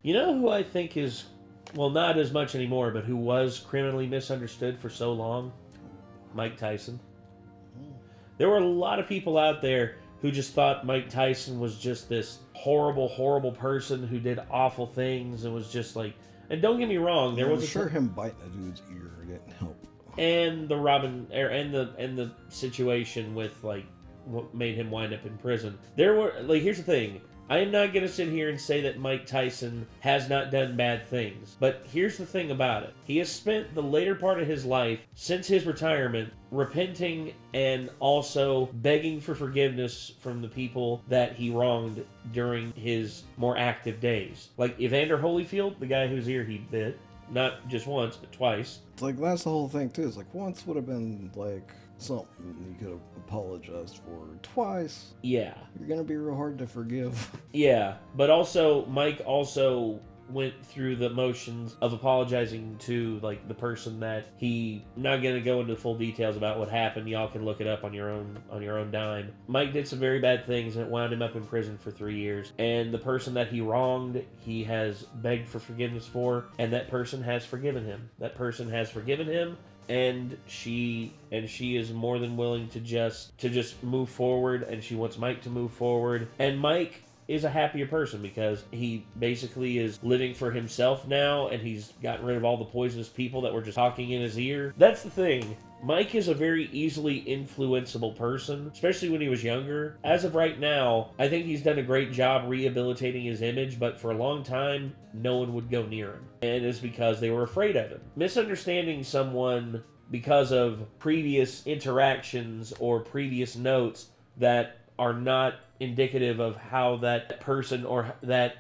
You know who I think is, well, not as much anymore, but who was criminally misunderstood for so long? Mike Tyson. There were a lot of people out there who just thought Mike Tyson was just this horrible, horrible person who did awful things and was just like... And don't get me wrong, there was him biting a dude's ear didn't help. And the and the situation with like what made him wind up in prison. There were here's the thing. I am not going to sit here and say that Mike Tyson has not done bad things. But here's the thing about it. He has spent the later part of his life, since his retirement, repenting and also begging for forgiveness from the people that he wronged during his more active days. Like Evander Holyfield, the guy whose ear he bit. Not just once, but twice. It's like, that's the whole thing, too. It's like, once would have been, like, something you could have apologized for. Twice, yeah, you're gonna be real hard to forgive. Yeah, but also, Mike also went through the motions of apologizing to, like, the person that he... I'm not gonna go into full details about what happened. Y'all can look it up on your own dime. Mike did some very bad things, and it wound him up in prison for 3 years. And the person that he wronged, he has begged for forgiveness for, and that person has forgiven him. That person has forgiven him, and she is more than willing to just move forward, and she wants Mike to move forward. And Mike is a happier person because he basically is living for himself now, and he's gotten rid of all the poisonous people that were just talking in his ear. That's the thing. Mike is a very easily influenceable person, especially when he was younger. As of right now, I think he's done a great job rehabilitating his image, but for a long time, no one would go near him. And it's because they were afraid of him. Misunderstanding someone because of previous interactions or previous notes that are not indicative of how that person or that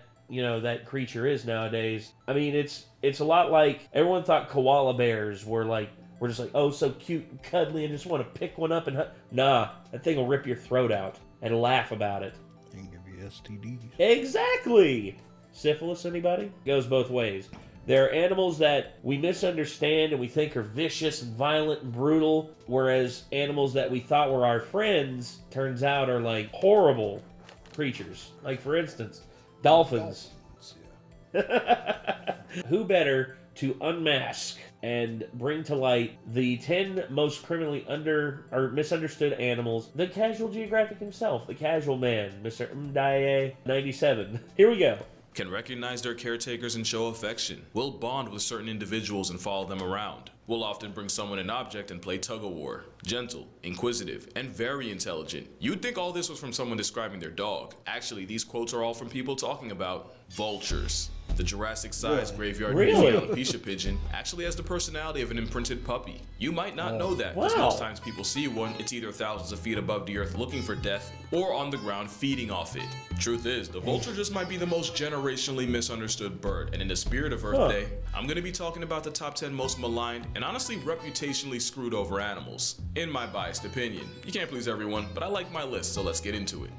creature is nowadays. I mean, it's a lot like everyone thought koala bears were just like, oh, so cute and cuddly and just want to pick one up and nah, that thing will rip your throat out and laugh about it. And give you STDs. Exactly. Syphilis, anybody? Goes both ways. There are animals that we misunderstand and we think are vicious and violent and brutal, whereas animals that we thought were our friends, turns out are like horrible creatures. Like, for instance, dolphins. Yeah. Who better to unmask and bring to light the 10 most criminally misunderstood animals than Casual Geographic himself, the casual man, Mr. MjÄ 97. Here we go. Can recognize their caretakers and show affection. Will bond with certain individuals and follow them around. Will often bring someone an object and play tug-of-war. Gentle, inquisitive, and very intelligent. You'd think all this was from someone describing their dog. Actually, these quotes are all from people talking about vultures. The Jurassic-sized graveyard Pisha pigeon actually has the personality of an imprinted puppy. You might not know that, because most times people see one, it's either thousands of feet above the earth looking for death, or on the ground feeding off it. Truth is, the vulture just might be the most generationally misunderstood bird, and in the spirit of Earth Day, I'm going to be talking about the top 10 most maligned and honestly reputationally screwed over animals. In my biased opinion. You can't please everyone, but I like my list, so let's get into it.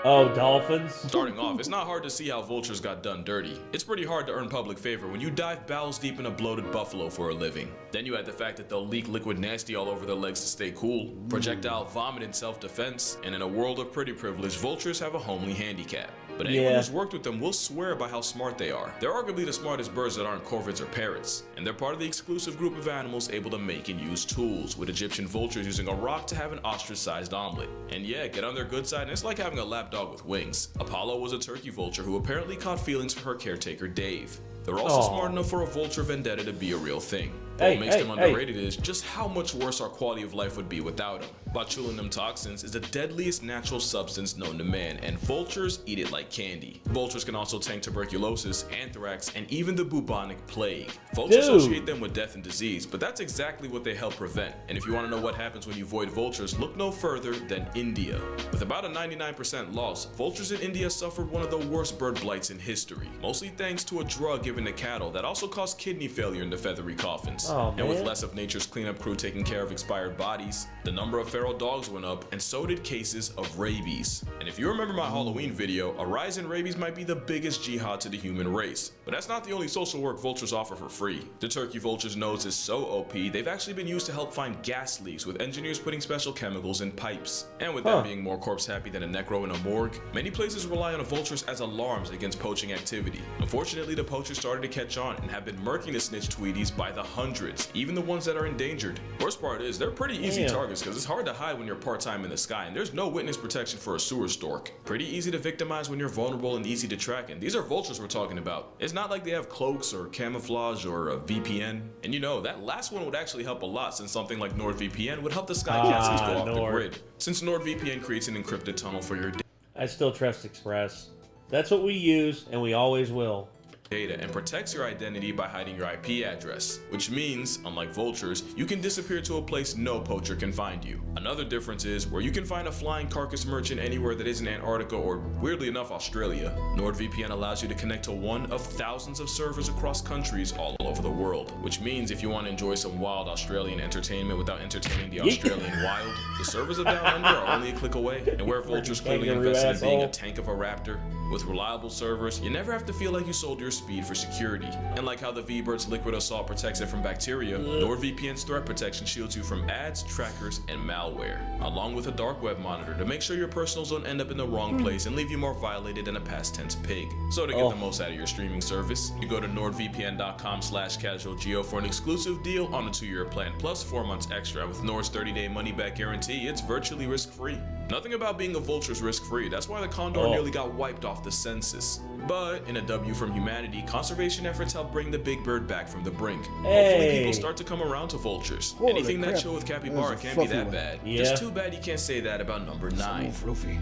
Oh, dolphins? Starting off, it's not hard to see how vultures got done dirty. It's pretty hard to earn public favor when you dive bowels deep in a bloated buffalo for a living. Then you add the fact that they'll leak liquid nasty all over their legs to stay cool, projectile vomit in self-defense, and in a world of pretty privilege, vultures have a homely handicap. But anyone who's worked with them will swear by how smart they are. They're arguably the smartest birds that aren't corvids or parrots, and they're part of the exclusive group of animals able to make and use tools, with Egyptian vultures using a rock to have an ostrich-sized omelet. And yeah, get on their good side, and it's like having a lapdog with wings. Apollo was a turkey vulture who apparently caught feelings for her caretaker Dave. They're also smart enough for a vulture vendetta to be a real thing. What makes them underrated is just how much worse our quality of life would be without them. Botulinum toxins is the deadliest natural substance known to man, and vultures eat it like candy. Vultures can also tank tuberculosis, anthrax, and even the bubonic plague. Folks associate them with death and disease, but that's exactly what they help prevent. And if you want to know what happens when you avoid vultures, look no further than India. With about a 99% loss, vultures in India suffered one of the worst bird blights in history, mostly thanks to a drug given to cattle that also caused kidney failure in the feathery coffins. Oh, and with man. less of nature's cleanup crew taking care of expired bodies, the number of feral dogs went up, and so did cases of rabies. And if you remember my Halloween video, a rise in rabies might be the biggest jihad to the human race. But that's not the only social work vultures offer for free. The turkey vulture's nose is so OP, they've actually been used to help find gas leaks, with engineers putting special chemicals in pipes. And with that being more corpse happy than a necro in a morgue, many places rely on vultures as alarms against poaching activity. Unfortunately, the poachers started to catch on and have been murking the snitch tweeties by the hundreds, even the ones that are endangered. Worst part is, they're pretty easy targets because it's hard to hide when you're part-time in the sky, and there's no witness protection for a sewer stork. Pretty easy to victimize when you're vulnerable and easy to track, and these are vultures we're talking about. It's not like they have cloaks or camouflage or a VPN. And you know, that last one would actually help a lot, since something like NordVPN would help the sky castles go off the grid, since NordVPN creates an encrypted tunnel for your I still trust Express. That's what we use, and we always will. data and protects your identity by hiding your IP address, which means, unlike vultures, you can disappear to a place no poacher can find you. Another difference is where you can find a flying carcass merchant anywhere that isn't Antarctica or, weirdly enough, Australia. NordVPN allows you to connect to one of thousands of servers across countries all over the world, which means if you want to enjoy some wild Australian entertainment without entertaining the Australian wild, the servers of Down Under are only a click away. And where vultures clearly invested in being a tank of a raptor, with reliable servers, you never have to feel like you sold your speed for security. And like how the V-Bird's liquid assault protects it from bacteria, NordVPN's threat protection shields you from ads, trackers, and malware, along with a dark web monitor to make sure your personals don't end up in the wrong place and leave you more violated than a past tense pig. So to get the most out of your streaming service, you go to nordvpn.com/casualgeo for an exclusive deal on a 2-year plan plus 4 months extra. With Nord's 30-day money-back guarantee, it's virtually risk-free. Nothing about being a vulture is risk-free. That's why the condor nearly got wiped off the census. But in a W from humanity, conservation efforts help bring the big bird back from the brink. Hopefully people start to come around to vultures. Holy Anything crap. that chill with capybara That was a can't be fluffy that one. bad. Yeah. Just too bad you can't say that about number 9. So fluffy.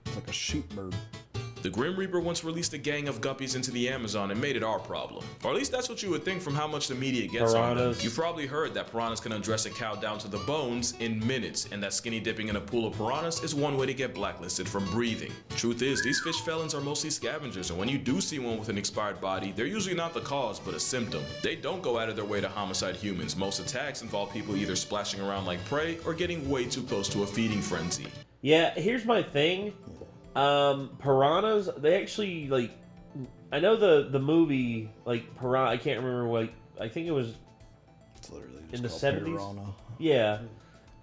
It's like a sheep bird. The Grim Reaper once released a gang of guppies into the Amazon and made it our problem. Or at least that's what you would think from how much the media gets on them. Piranhas. You've probably heard that piranhas can undress a cow down to the bones in minutes, and that skinny dipping in a pool of piranhas is one way to get blacklisted from breathing. Truth is, these fish felons are mostly scavengers, and when you do see one with an expired body, they're usually not the cause, but a symptom. They don't go out of their way to homicide humans. Most attacks involve people either splashing around like prey or getting way too close to a feeding frenzy. Yeah, here's my thing. Piranhas, they actually, like, I know the movie, like, Piranha, I can't remember what, I think it was It's literally just in the called 70s. Piranha. Yeah.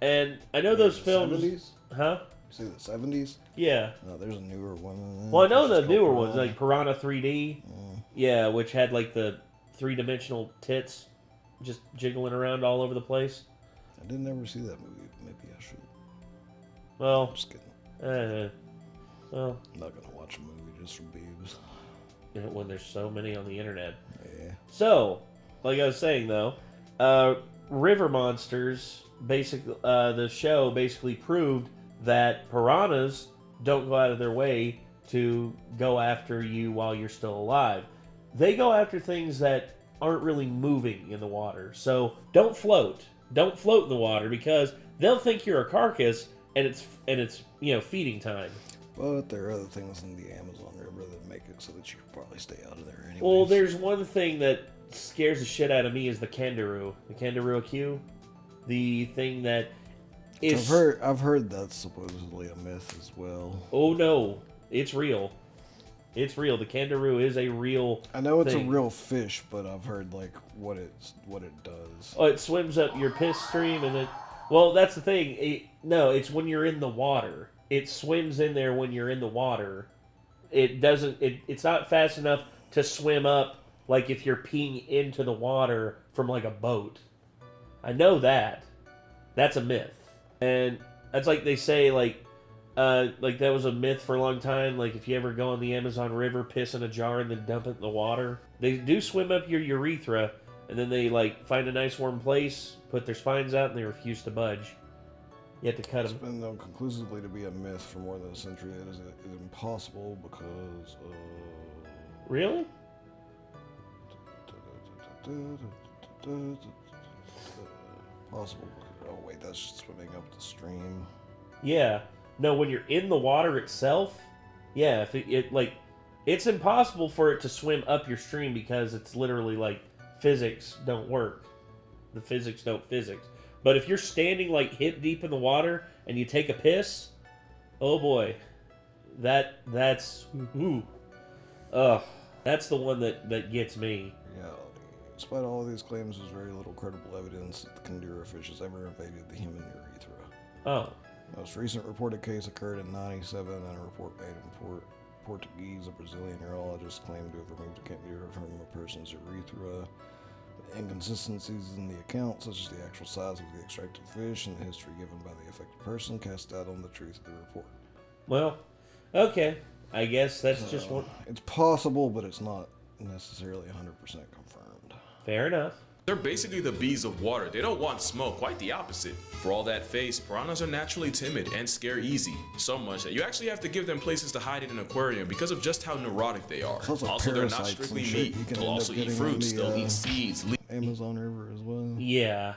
And I know those The films. 70s? Huh? Say the 70s? Yeah. No, there's a newer one. than that. Well, I know It's the just newer called ones, like Piranha 3D. Yeah, which had, like, the 3-dimensional tits just jiggling around all over the place. I didn't ever see that movie. Maybe I should. Well, Just kidding. well, I'm not gonna watch a movie just for boobs. when there's so many on the internet. Yeah. So, like I was saying though, River Monsters, basically, the show basically proved that piranhas don't go out of their way to go after you while you're still alive. They go after things that aren't really moving in the water. So don't float. Don't float in the water because they'll think you're a carcass and it's feeding time. But there are other things in the Amazon River that make it so that you can probably stay out of there anyway. Well, there's one thing that scares the shit out of me is the kangaroo. The kangaroo Q. The thing that is... I've heard that's supposedly a myth as well. Oh no, it's real. It's real. The kangaroo is a real I know it's thing. a real fish, but I've heard like what it does. Oh, it swims up your piss stream and it... Well, that's the thing. It's when you're in the water. It swims in there when you're in the water. It doesn't... It's not fast enough to swim up like if you're peeing into the water from like a boat. I know that. That's a myth. And that's like they say like that was a myth for a long time. Like if you ever go on the Amazon River, piss in a jar and then dump it in the water. They do swim up your urethra and then they like find a nice warm place, put their spines out, and they refuse to budge. You have to cut It's them. been known conclusively to be a myth for more than a century. It is impossible because Really? possible. Oh wait, that's swimming up the stream. Yeah. No, when you're in the water itself, yeah, if it's impossible for it to swim up your stream because it's literally like physics don't work. the physics don't physics. But if you're standing like hip deep in the water and you take a piss, oh boy, that's that's the one that gets me. Yeah. Despite all of these claims, there's very little credible evidence that the Kandura fish has ever invaded the human urethra. Oh. The most recent reported case occurred in '97, and a report made in Portuguese, a Brazilian urologist claimed to have removed a Kandura from a person's urethra. Inconsistencies in the account, such as the actual size of the extracted fish and the history given by the affected person, cast doubt on the truth of the report. Well, okay. I guess that's just one. It's possible, but it's not necessarily 100% confirmed. Fair enough. They're basically the bees of water. They don't want smoke, quite the opposite. For all that face, piranhas are naturally timid and scare easy. So much that you actually have to give them places to hide in an aquarium because of just how neurotic they are. Also, they're not strictly meat. They'll also eat fruits, they'll eat seeds, Amazon River as well. Yeah.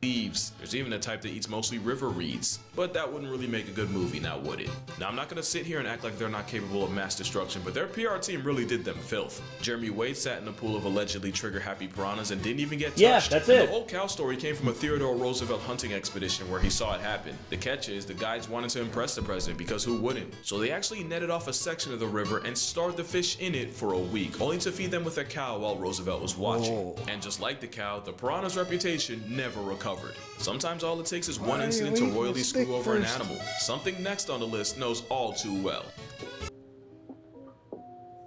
leaves. There's even a type that eats mostly river reeds, but that wouldn't really make a good movie, now would it? Now, I'm not gonna sit here and act like they're not capable of mass destruction, but their PR team really did them filth. Jeremy Wade sat in a pool of allegedly trigger-happy piranhas and didn't even get touched. Yeah, that's it. The whole cow story came from a Theodore Roosevelt hunting expedition where he saw it happen. The catch is, the guides wanted to impress the president, because who wouldn't? So they actually netted off a section of the river and starved the fish in it for a week, only to feed them with a cow while Roosevelt was watching. Whoa. And just like the cow, the piranha's reputation never recovered. Sometimes all it takes is one incident to royally screw over an animal. Something next on the list knows all too well.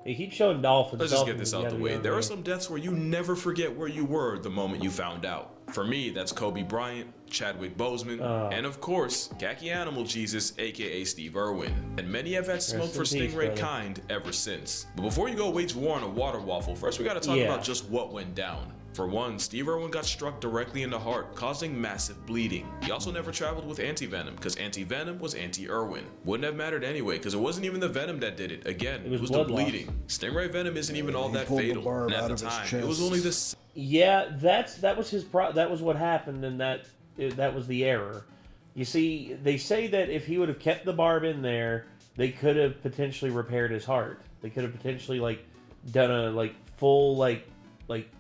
He keeps showing dolphins. Let's just get this out the way. There are some deaths where you never forget where you were the moment you found out. For me, that's Kobe Bryant, Chadwick Boseman, and of course, Khaki Animal Jesus, aka Steve Irwin. And many have had smoke for Stingray kind ever since. But before you go wage war on a water waffle, first we gotta talk about just what went down. For one, Steve Irwin got struck directly in the heart, causing massive bleeding. He also never traveled with anti-venom, because anti-venom was anti-Irwin. Wouldn't have mattered anyway, because it wasn't even the venom that did it. Again, it was the bleeding. Stingray venom isn't even all that fatal. And at the time, it was only this. Yeah, that was his that was what happened, and that was the error. You see, they say that if he would have kept the barb in there, they could have potentially repaired his heart. They could have potentially done a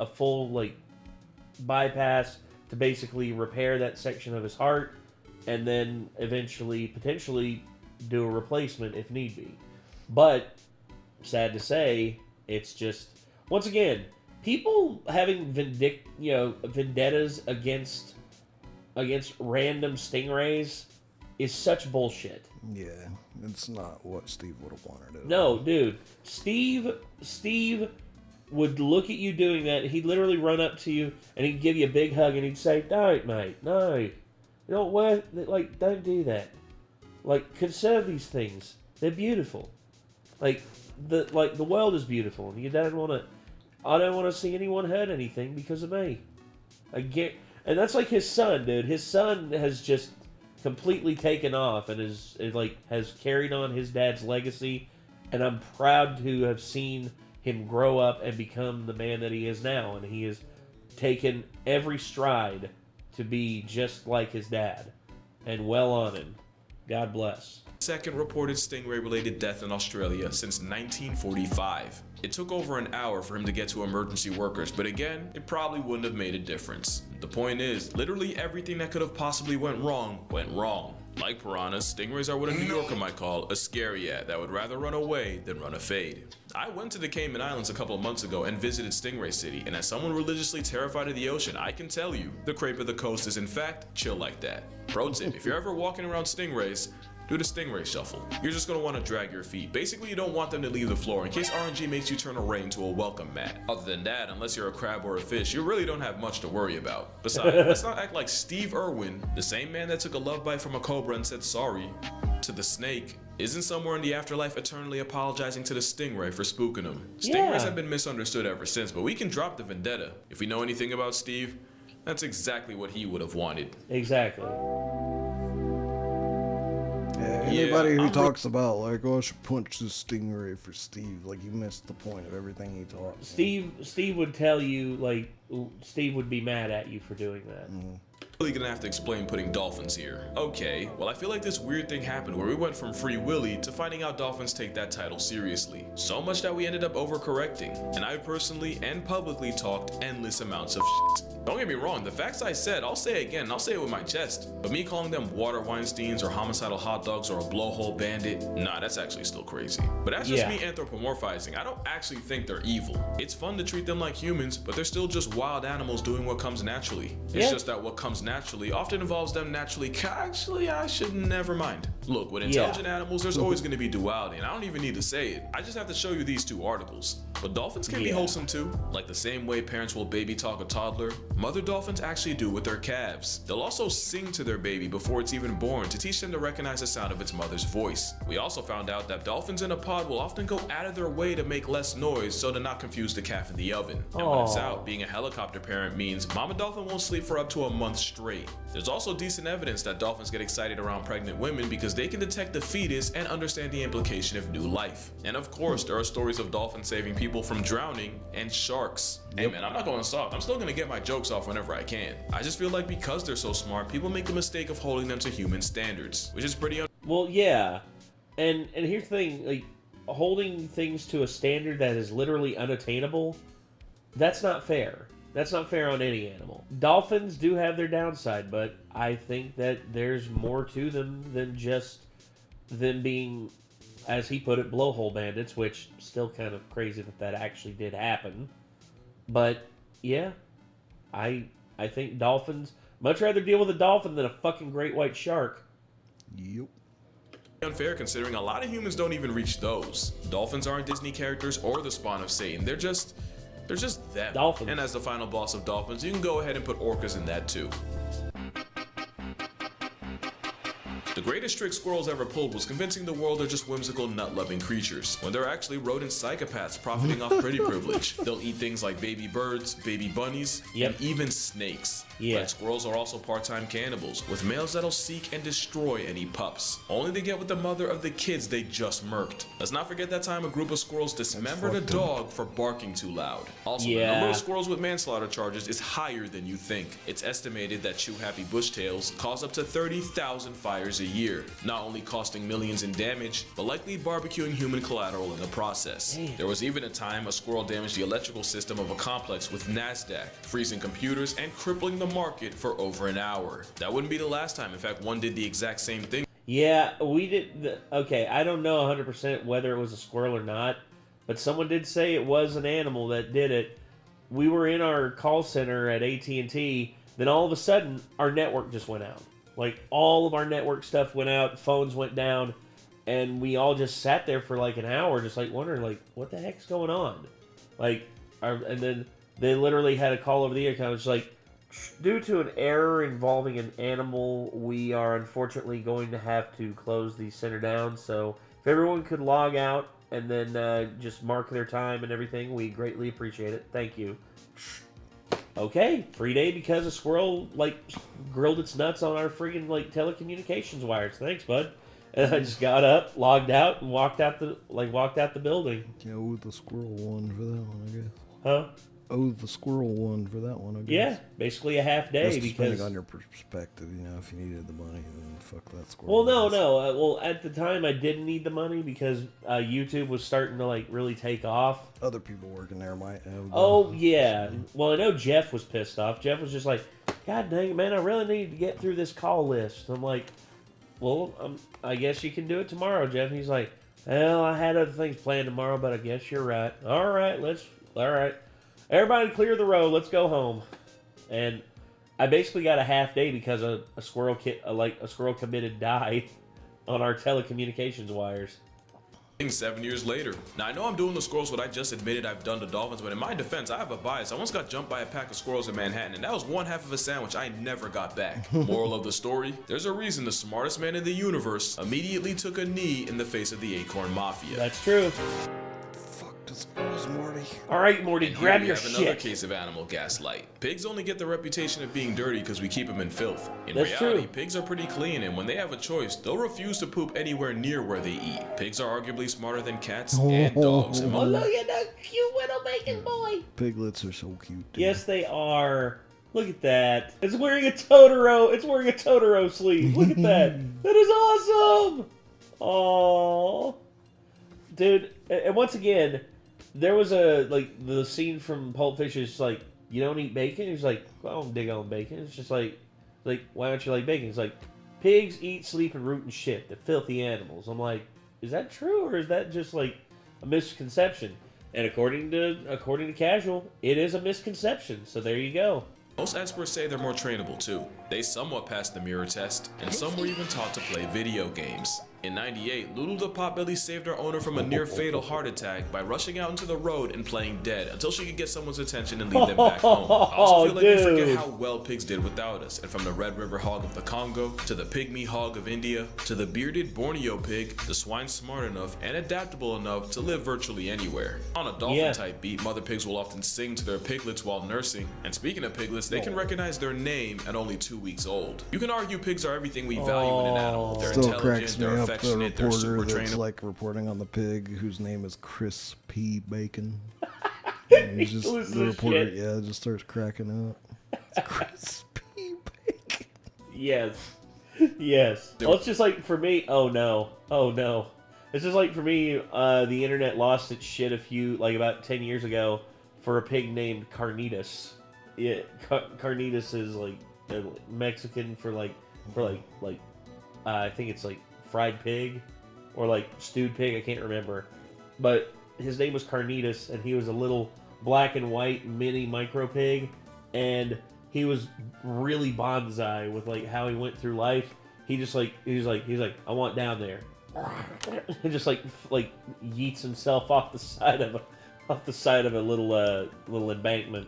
full bypass to basically repair that section of his heart, and then eventually potentially do a replacement if need be. But sad to say, it's just, once again, people having vendettas against random stingrays is such bullshit. Yeah, it's not what Steve would have wanted. No, dude. Steve would look at you doing that. He'd literally run up to you and he'd give you a big hug and he'd say, "No, mate, no. You don't don't do that. Conserve these things. They're beautiful. The world is beautiful, and I don't want to see anyone hurt anything because of me." And that's like his son, dude. His son has just completely taken off and has carried on his dad's legacy, and I'm proud to have seen him grow up and become the man that he is now, and he has taken every stride to be just like his dad, and well on him. God bless. Second reported stingray-related death in Australia since 1945. It took over an hour for him to get to emergency workers, but again, it probably wouldn't have made a difference. The point is, literally everything that could have possibly went wrong, went wrong. Like piranhas, stingrays are what a New Yorker might call a scary-at that would rather run away than run a fade. I went to the Cayman Islands a couple of months ago and visited Stingray City, and as someone religiously terrified of the ocean, I can tell you, the crepe of the coast is in fact chill like that. Pro tip, if you're ever walking around stingrays, do the stingray shuffle. You're just gonna want to drag your feet. Basically, you don't want them to leave the floor in case RNG makes you turn a ray into a welcome mat. Other than that, unless you're a crab or a fish, you really don't have much to worry about. Besides, let's not act like Steve Irwin, the same man that took a love bite from a cobra and said sorry to the snake, isn't somewhere in the afterlife eternally apologizing to the stingray for spooking him. Stingrays have been misunderstood ever since, but we can drop the vendetta. If we know anything about Steve, that's exactly what he would have wanted. Exactly. Anybody who talks about I should punch this stingray for Steve, you missed the point of everything he taught. Steve would tell you, Steve would be mad at you for doing that. Mm-hmm. Really gonna have to explain putting dolphins here. Okay, well I feel like this weird thing happened where we went from Free Willy to finding out dolphins take that title seriously. So much that we ended up overcorrecting. And I personally and publicly talked endless amounts of shit. Don't get me wrong, the facts I said, I'll say again, and I'll say it with my chest. But me calling them water Weinsteins or homicidal hot dogs or a blowhole bandit, nah, that's actually still crazy. But that's just me anthropomorphizing. I don't actually think they're evil. It's fun to treat them like humans, but they're still just wild animals doing what comes naturally. It's just that what comes naturally often involves them naturally. Actually, I should never mind. Look, with intelligent animals, there's always going to be duality, and I don't even need to say it. I just have to show you these 2 articles. But dolphins can be wholesome too. Like the same way parents will baby talk a toddler, mother dolphins actually do with their calves. They'll also sing to their baby before it's even born to teach them to recognize the sound of its mother's voice. We also found out that dolphins in a pod will often go out of their way to make less noise so to not confuse the calf in the oven. And when it's out, being a helicopter parent means mama dolphin won't sleep for up to a month straight. There's also decent evidence that dolphins get excited around pregnant women because they can detect the fetus and understand the implication of new life. And of course, there are stories of dolphins saving people from drowning and sharks. Hey man, I'm not going soft. I'm still going to get my jokes off whenever I can. I just feel like because they're so smart, people make the mistake of holding them to human standards, which is pretty Well, yeah. And here's the thing, like, holding things to a standard that is literally unattainable, that's not fair. That's not fair on any animal. Dolphins do have their downside, but I think that there's more to them than just them being, as he put it, blowhole bandits, which still kind of crazy that actually did happen. But yeah, I think dolphins, much rather deal with a dolphin than a fucking great white shark. Yep. unfair considering a lot of humans don't even reach those. Dolphins aren't Disney characters or the spawn of Satan. They're just them. Dolphins. And as the final boss of dolphins, you can go ahead and put orcas in that too. The greatest trick squirrels ever pulled was convincing the world they're just whimsical, nut-loving creatures, when they're actually rodent psychopaths profiting off pretty privilege. They'll eat things like baby birds, baby bunnies, and even snakes. But squirrels are also part-time cannibals, with males that'll seek and destroy any pups, only to get with the mother of the kids they just murked. Let's not forget that time a group of squirrels dismembered a dog for barking too loud. Also, the number of squirrels with manslaughter charges is higher than you think. It's estimated that chew-happy bushtails cause up to 30,000 fires a year, not only costing millions in damage, but likely barbecuing human collateral in the process. Damn. There was even a time a squirrel damaged the electrical system of a complex with NASDAQ, freezing computers and crippling the market for over an hour. That wouldn't be the last time. In fact, one did the exact same thing. Yeah, we did. Okay, I don't know 100% whether it was a squirrel or not, but someone did say it was an animal that did it. We were in our call center at AT&T, then all of a sudden, our network just went out. Like, all of our network stuff went out, phones went down, and we all just sat there for like an hour just like wondering, like, what the heck's going on? Like, and then they literally had a call over the air, kind of just like, due to an error involving an animal, we are unfortunately going to have to close the center down. So if everyone could log out and then just mark their time and everything, we greatly appreciate it. Thank you. Okay, free day because a squirrel, like, grilled its nuts on our friggin', like, telecommunications wires. Thanks, bud. And I just got up, logged out, and walked out the building. You owe the squirrel one for that one, I guess. Huh? Owe the squirrel one for that one, I guess. Yeah, basically a half day. Just because depending on your perspective, you know, if you needed the money, then fuck that squirrel. Well, no. Well, at the time, I didn't need the money because YouTube was starting to, like, really take off. Other people working there might have. Oh, yeah. Well, I know Jeff was pissed off. Jeff was just like, God dang it, man, I really need to get through this call list. I'm like, well, I guess you can do it tomorrow, Jeff. And he's like, well, I had other things planned tomorrow, but I guess you're right. All right. Everybody clear the road. Let's go home. And I basically got a half day because a squirrel committed die on our telecommunications wires. 7 years later. Now, I know I'm doing the squirrels what I just admitted I've done to dolphins, but in my defense, I have a bias. I once got jumped by a pack of squirrels in Manhattan, and that was one half of a sandwich I never got back. Moral of the story, there's a reason the smartest man in the universe immediately took a knee in the face of the Acorn Mafia. That's true. Morty. All right, Morty, grab your shit. Another case of animal gaslight. Pigs only get the reputation of being dirty because we keep them in filth. In That's reality, true. pigs are pretty clean, and when they have a choice, they'll refuse to poop anywhere near where they eat. Pigs are arguably smarter than cats and dogs. Oh, look at that cute little bacon boy. Piglets are so cute. Dude. Yes, they are. Look at that. It's wearing a Totoro. It's wearing a Totoro sleeve. Look at that. That is awesome. Oh, dude. And once again, there was the scene from Pulp Fiction is like you don't eat bacon? He's like, well, I don't dig on bacon. It's just like, why don't you like bacon? He's like, pigs eat, sleep, and root and shit. They're filthy animals. I'm like, is that true, or is that just like a misconception? And according to Casual, it is a misconception. So there you go. Most experts say they're more trainable too. They somewhat passed the mirror test, and some were even taught to play video games. In '98, Lulu the Potbelly saved her owner from a near-fatal heart attack by rushing out into the road and playing dead until she could get someone's attention and lead them back home. I also feel like we forget how well pigs did without us, and from the Red River hog of the Congo, to the pygmy hog of India, to the bearded Borneo pig, the swine smart enough and adaptable enough to live virtually anywhere. On a dolphin-type beat, mother pigs will often sing to their piglets while nursing, and speaking of piglets, they can recognize their name at only 2 weeks old. You can argue pigs are everything we value in an animal. They're intelligent, they're affectionate, they're super trainable. Like reporting on the pig whose name is Chris P. Bacon. And he's just the reporter, just starts cracking up. It's Chris P. Bacon. Yes. Well, it's just like for me. Oh no. It's just like for me. The internet lost its shit about 10 years ago for a pig named Carnitas. Yeah, Carnitas is like Mexican for I think it's like fried pig or like stewed pig. I can't remember, but his name was Carnitas, and he was a little black and white mini micro pig, and he was really bonsai with like how he went through life. He's like I want down there, and just like yeets himself off the side of a little embankment.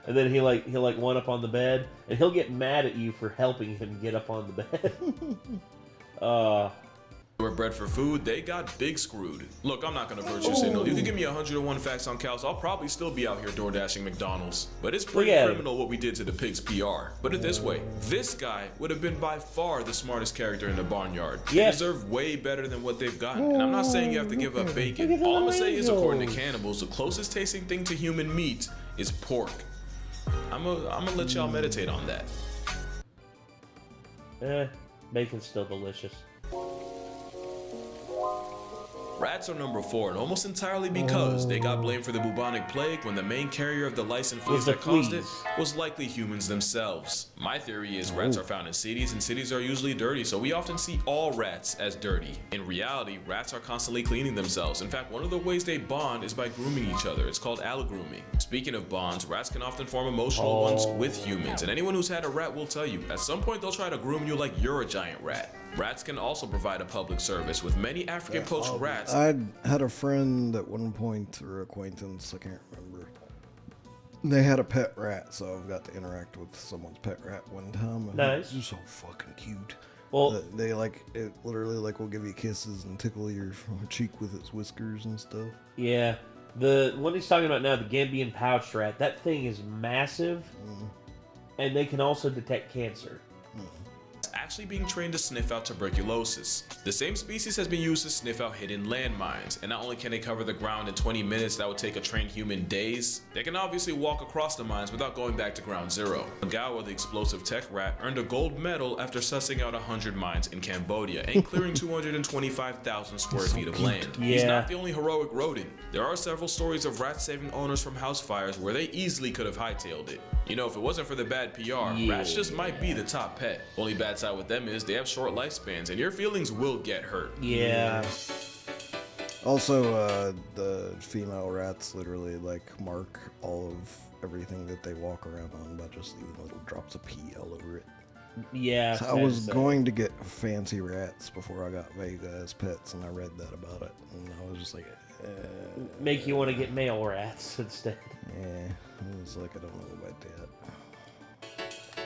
And then he'll one up on the bed, and he'll get mad at you for helping him get up on the bed. They were bred for food, they got big screwed. Look, I'm not gonna virtue signal. You can give me 101 facts on cows, I'll probably still be out here door dashing McDonald's. But it's pretty criminal what we did to the pig's PR. Put it this way, this guy would have been by far the smartest character in the barnyard. They deserve way better than what they've gotten. And I'm not saying you have to give up bacon. All I'm gonna say is, according to cannibals, the closest tasting thing to human meat is pork. I'm gonna let y'all meditate on that. Bacon's still delicious. Rats are number 4, and almost entirely because they got blamed for the bubonic plague when the main carrier of the lice and fleas that caused it was likely humans themselves. My theory is rats are found in cities, and cities are usually dirty, so we often see all rats as dirty. In reality, rats are constantly cleaning themselves. In fact, one of the ways they bond is by grooming each other. It's called allogrooming. Speaking of bonds, rats can often form emotional ones with humans, and anyone who's had a rat will tell you, at some point they'll try to groom you like you're a giant rat. Rats can also provide a public service, with many African poached rats. I had a friend at one point, or acquaintance, I can't remember. They had a pet rat, so I've got to interact with someone's pet rat one time. And nice. It's so fucking cute. Well, they it literally will give you kisses and tickle your cheek with its whiskers and stuff. Yeah. The one he's talking about now, the Gambian pouched rat, that thing is massive, and they can also detect cancer. Actually being trained to sniff out tuberculosis. The same species has been used to sniff out hidden landmines, and not only can they cover the ground in 20 minutes that would take a trained human days, they can obviously walk across the mines without going back to ground zero. Magawa, the explosive tech rat, earned a gold medal after sussing out 100 mines in Cambodia and clearing 225,000 square feet of land. He's not the only heroic rodent. There are several stories of rats saving owners from house fires where they easily could have hightailed it. You know, if it wasn't for the bad PR, rats just might be the top pet. Only bad side with them is they have short lifespans, and your feelings will get hurt. Yeah. Also, the female rats literally mark all of everything that they walk around on by just leaving little drops of pee all over it. Yeah. So I was going to get fancy rats before I got Vega as pets, and I read that about it, and I was just like, make you want to get male rats instead. Yeah, I was like, I don't know about that.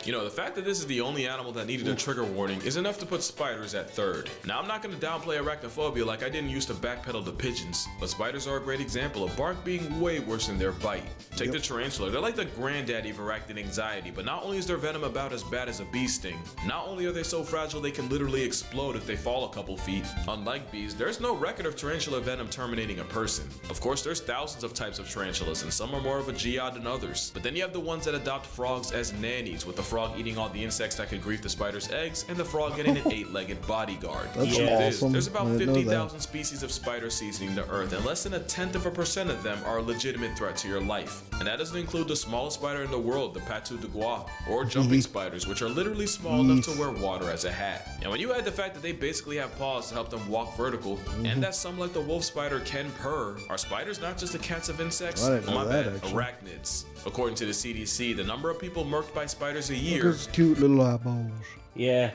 You know, the fact that this is the only animal that needed a trigger warning is enough to put spiders at 3rd. Now, I'm not going to downplay arachnophobia like I didn't used to backpedal to pigeons, but spiders are a great example of bark being way worse than their bite. Take the tarantula, they're like the granddaddy of arachnid anxiety, but not only is their venom about as bad as a bee sting, not only are they so fragile they can literally explode if they fall a couple feet. Unlike bees, there's no record of tarantula venom terminating a person. Of course, there's thousands of types of tarantulas, and some are more of a jihad than others, but then you have the ones that adopt frogs as nannies, with the frog eating all the insects that could grief the spider's eggs, and the frog getting an 8-legged bodyguard. That's Yeah. awesome. There's about I didn't know 50,000 species of spiders seasoning the earth, and less than 0.1% of them are a legitimate threat to your life. And that doesn't include the smallest spider in the world, the Patron Saints, or jumping spiders, which are literally small enough to wear water as a hat. And when you add the fact that they basically have paws to help them walk vertical, and that some like the wolf spider can purr, are spiders not just the cats of insects? I didn't know My that, bad, actually. arachnids. According to the CDC, the number of people murked by spiders a Look year at his cute little eyeballs. Yeah.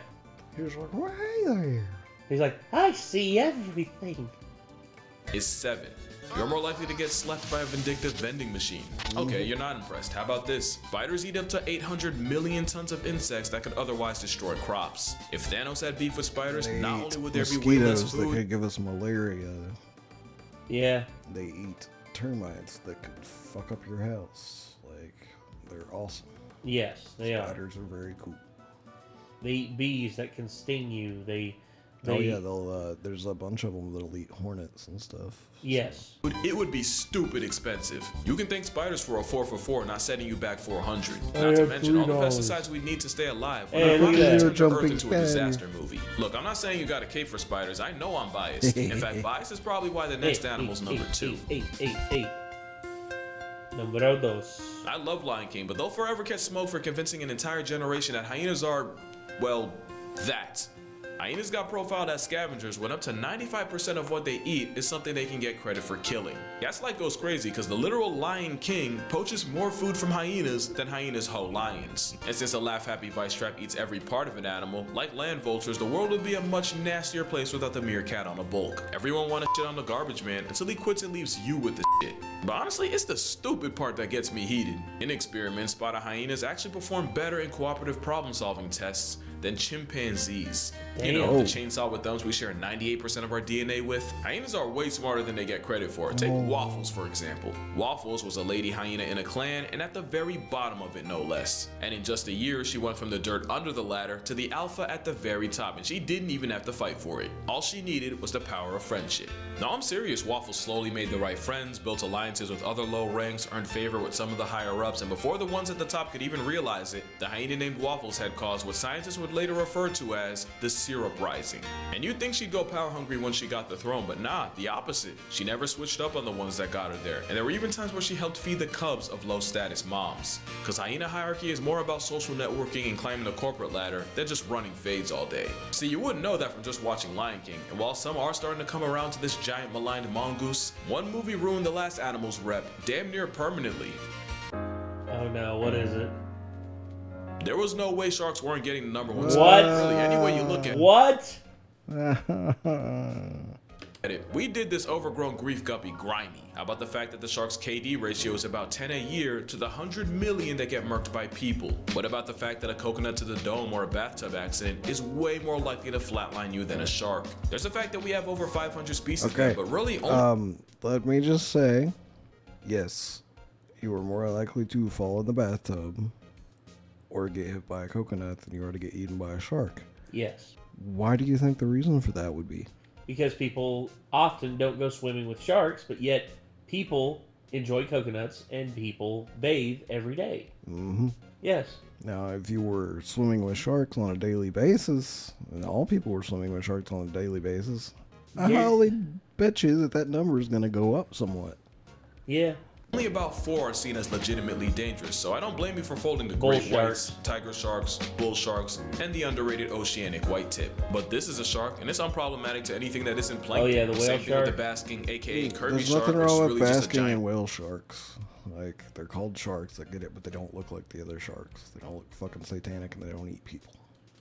He was like, well, hey there. He's like, I see everything. is 7. You're more likely to get slapped by a vindictive vending machine. Okay, you're not impressed. How about this? Spiders eat up to 800 million tons of insects that could otherwise destroy crops. If Thanos had beef with spiders, They not eat only would there be way less mosquitoes that food, could give us malaria. Yeah. They eat termites that could fuck up your house. Like, they're awesome. Yes, they are. Spiders are very cool. They eat bees that can sting you. They Oh yeah, they'll. There's a bunch of them that'll eat hornets and stuff. Yes. it would be stupid expensive. You can thank spiders for a 4 for 4, not setting you back 400. I Not to have mention all the $3. pesticides we need to stay alive. Hey, We're look not at gonna that. turn the Earth Jumping into a spider. disaster movie. Look, I'm not saying you got a cape for spiders. I know I'm biased. In fact, bias is probably why the next animal's number 2. Numero dos. I love Lion King, but they'll forever catch smoke for convincing an entire generation that hyenas are, well, that. Hyenas got profiled as scavengers when up to 95% of what they eat is something they can get credit for killing. Gaslight goes crazy because the literal Lion King poaches more food from hyenas than hyenas hoe lions. And since a laugh-happy vice trap eats every part of an animal, like land vultures, the world would be a much nastier place without the meerkat on a bulk. Everyone wants shit on the garbage man until he quits and leaves you with the shit. But honestly, it's the stupid part that gets me heated. In experiments, spotted hyenas actually perform better in cooperative problem-solving tests than chimpanzees. You know, the chainsaw with thumbs we share 98% of our DNA with? Hyenas are way smarter than they get credit for. Take Waffles, for example. Waffles was a lady hyena in a clan, and at the very bottom of it, no less. And in just a year, she went from the dirt under the ladder to the alpha at the very top, and she didn't even have to fight for it. All she needed was the power of friendship. No, I'm serious. Waffles slowly made the right friends, built alliances with other low ranks, earned favor with some of the higher ups, and before the ones at the top could even realize it, the hyena named Waffles had caused what scientists would later refer to as the syrup rising. And you'd think she'd go power hungry once she got the throne, but nah, the opposite. She never switched up on the ones that got her there, and there were even times where she helped feed the cubs of low status moms. Cause hyena hierarchy is more about social networking and climbing the corporate ladder than just running fades all day. See, you wouldn't know that from just watching Lion King, and while some are starting to come around to this giant maligned mongoose, one movie ruined the last animal's rep damn near permanently. Oh no, what is it? There was no way sharks weren't getting the number one What? spot. Really, any way you look at What? it. We did this overgrown grief guppy grimy. How about the fact that the shark's KD ratio is about 10 a year to the 100 million that get murked by people? What about the fact that a coconut to the dome or a bathtub accident is way more likely to flatline you than a shark? There's the fact that we have over 500 species there, but really only Let me just say, yes, you are more likely to fall in the bathtub or get hit by a coconut than you are to get eaten by a shark. Yes. Why do you think the reason for that would be? Because people often don't go swimming with sharks, but yet people enjoy coconuts and people bathe every day. Mm-hmm. Yes. Now, if you were swimming with sharks on a daily basis, and all people were swimming with sharks on a daily basis, I Yeah. highly bet you that number is going to go up somewhat. Yeah. only about 4 are seen as legitimately dangerous, so I don't blame you for folding the Bull great sharks. whites, tiger sharks, bull sharks, and the underrated oceanic white tip. But this is a shark, and it's unproblematic to anything that isn't plankton. Oh, yeah, the whale Same thing with the shark. basking, aka Kirby There's shark, nothing which is wrong with really just a basking and giant. whale sharks. Like, they're called sharks that get it, but they don't look like the other sharks. They don't look fucking satanic, and they don't eat people.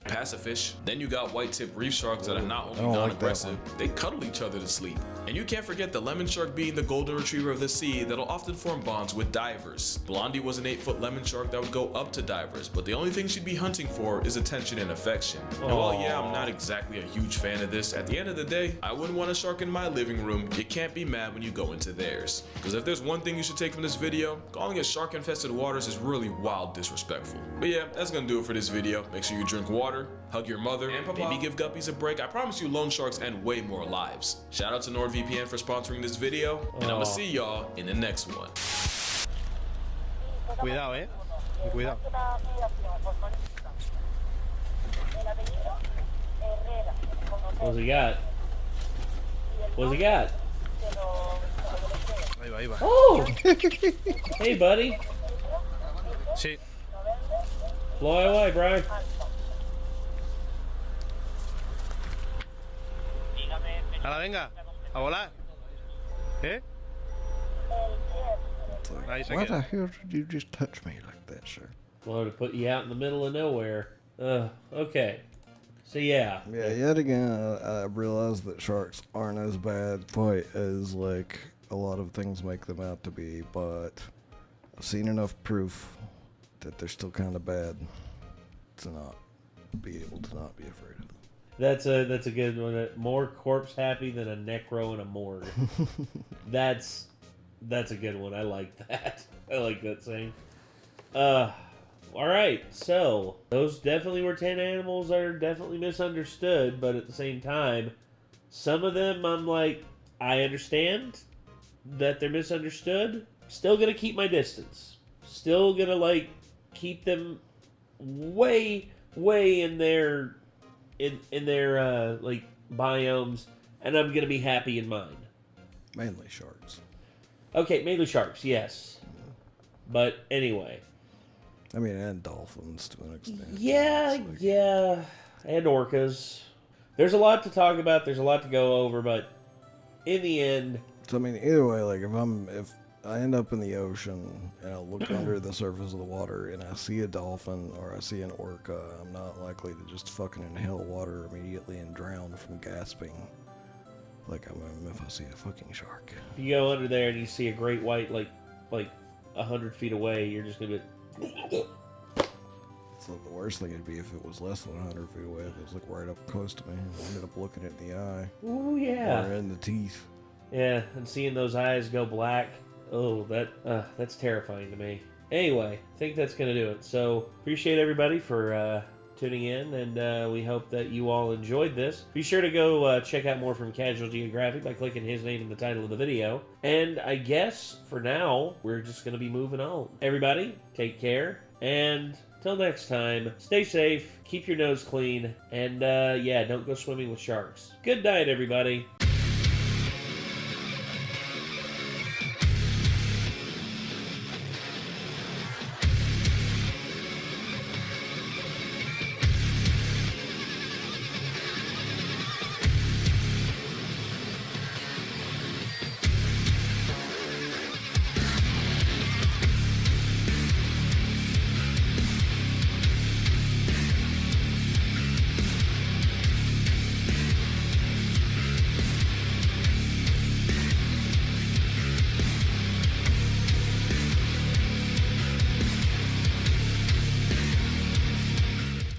Pacifish. Then you got white tip reef sharks that are not only I don't like that non-aggressive, they cuddle each other to sleep. And you can't forget the lemon shark being the golden retriever of the sea that'll often form bonds with divers. Blondie was an 8-foot lemon shark that would go up to divers, but the only thing she'd be hunting for is attention and affection. And while yeah, I'm not exactly a huge fan of this, at the end of the day, I wouldn't want a shark in my living room. You can't be mad when you go into theirs. Because if there's one thing you should take from this video, calling it shark-infested waters is really wild disrespectful. But yeah, that's gonna do it for this video. Make sure you drink water, hug your mother, and maybe give guppies a break. I promise you loan sharks end way more lives. Shout out to NordVPN for sponsoring this video, and I'm gonna see y'all in the next one. Cuidado, Ten cuidado. What's he got? What's he got? Ahí va, ahí va. Oh! Hey, buddy. Sí. Fly away, bro. Ahora venga. A volar. ¿Eh? It's like, Ahí se why queda. the hell did you just touch me like that, sir? Well, to put you out in the middle of nowhere. Okay. So, yeah. Yeah, yet again, I realized that sharks aren't as bad quite as, like, a lot of things make them out to be, but I've seen enough proof that they're still kind of bad to not be able to not be afraid of them. That's a good one. More corpse happy than a necro in a morgue. That's a good one. I like that. I like that saying. All right. So those definitely were 10 animals that are definitely misunderstood, but at the same time, some of them I'm like, I understand that they're misunderstood. Still gonna keep my distance. Still gonna like keep them way in their like biomes, and I'm gonna be happy in mine. Mainly sharks. Okay, mainly sharks, yes. But anyway. I mean, and dolphins to an extent. Yeah, It's like- yeah. And orcas. There's a lot to talk about, there's a lot to go over, but in the end, So I mean, either way, like if I end up in the ocean and I look under the surface of the water and I see a dolphin or I see an orca, I'm not likely to just fucking inhale water immediately and drown from gasping. Like I am if I see a fucking shark. if you go under there and you see a great white like 100 feet away, you're just gonna be So the worst thing would be if it was less than 100 feet away, if it was like right up close to me and I ended up looking it in the eye ooh yeah. or in the teeth. Yeah, and seeing those eyes go black, oh, that's terrifying to me. Anyway, I think that's going to do it. So, appreciate everybody for tuning in, and we hope that you all enjoyed this. Be sure to go check out more from Casual Geographic by clicking his name in the title of the video. And I guess, for now, we're just going to be moving on. Everybody, take care, and till next time, stay safe, keep your nose clean, and yeah, don't go swimming with sharks. Good night, everybody.